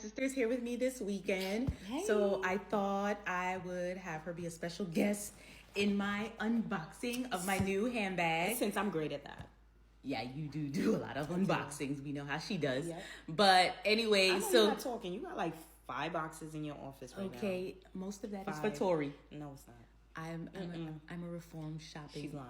Sister's here with me this weekend. Hey. So I thought I would have her be a special guest in my unboxing of my new handbag. Since I'm great at that. Yeah, you do a lot of unboxings. We know how she does. Yep. But anyway, I know so you're not talking. You got like 5 boxes in your office right now. okay, most of that is 5. for Tori. No, it's not. I'm a reform shopping. She's lying.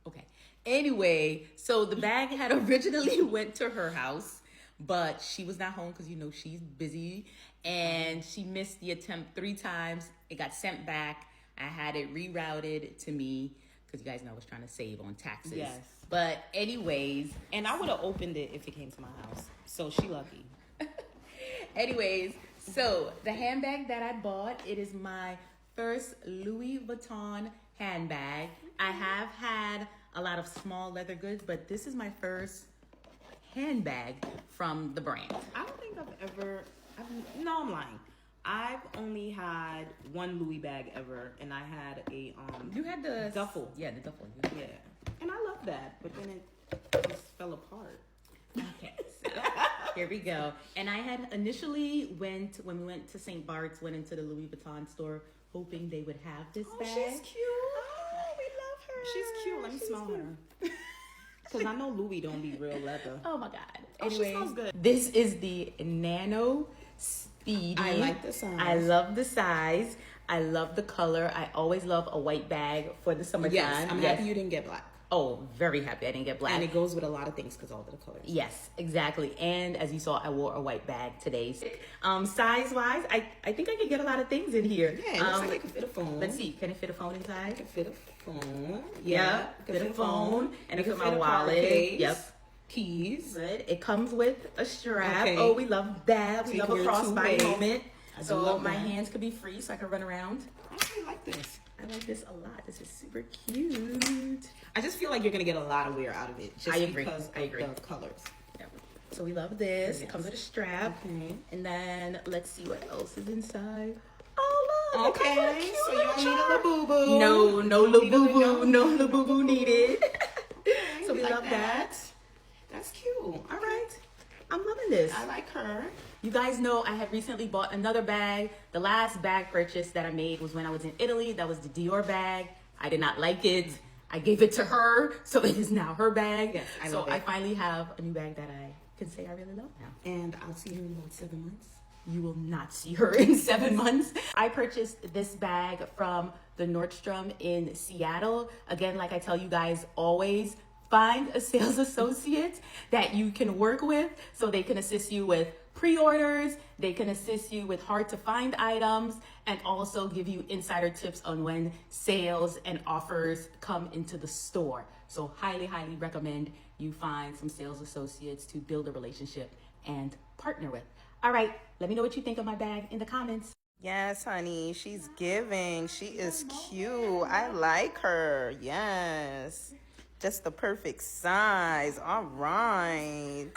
Okay. Anyway, so the bag had originally went to her house, but she was not home because she's busy, and she missed the attempt 3 times. It got sent back. I had it rerouted to me because you guys know I was trying to save on taxes. Yes. But anyways, And I would have opened it if it came to my house. So she lucky. anyways, so the handbag that I bought, it is my first Louis Vuitton handbag. I have had a lot of small leather goods, but this is my first handbag from the brand. I don't think no, I'm lying. I've only had one Louis bag ever, and I had a You had the duffel. Yeah, the duffel. Yeah, and I love that, but then it just fell apart. Okay, so here we go. And I had initially when we went to St. Bart's, went into the Louis Vuitton store, hoping they would have this bag. She's cute. Oh, we love her. She's cute. Let me smell her. Because I know Louis don't be real leather. Oh my God. Oh, she Anyway, smells good. This is the Nano Speedy. I like the size. I love the size. I love the color. I always love a white bag for the summertime. Yes, I'm happy you didn't get black. Oh, very happy I didn't get black. And it goes with a lot of things because all of the colors. Yes, exactly. And as you saw, I wore a white bag today. Size-wise, I think I could get a lot of things in here. Yeah, it looks like it could fit a phone. Let's see. Can it fit a phone inside? It could fit a phone. Yeah, it could fit a phone. And it could fit my fit a wallet. card case. Yep. Keys. Good. It comes with a strap. Okay. Oh, we love that. We So you love can a wear crossbody two-way. moment. I do So love my that. hands could be free so I can run around. I actually like this. I like this a lot. This is super cute. I just feel like you're going to get a lot of wear out of it. Just I agree. because I agree. of the colors. Yep. So we love this. It Yes. comes with a strap. Okay. And then let's see what else is inside. Oh, look. it comes with a Okay, cute so you little don't need a jar. little boo-boo. No boo-boo. No little boo-boo needed. So we like love that. That's cute. All right. I'm loving this. I like her. You guys know I had recently bought another bag. The last bag purchase that I made was when I was in Italy. That was the Dior bag. I did not like it. I gave it to her, so it is now her bag. Yes, I so love it. I finally have a new bag that I can say I really love now. And I'll see you in about 7 months. You will not see her in 7 months. I purchased this bag from the Nordstrom in Seattle. Again, like I tell you guys always, find a sales associate that you can work with so they can assist you with pre-orders, they can assist you with hard to find items, and also give you insider tips on when sales and offers come into the store. So highly recommend you find some sales associates to build a relationship and partner with. All right, let me know what you think of my bag in the comments. Yes, honey. She's giving. She is cute. I like her. Yes. Just the perfect size. All right.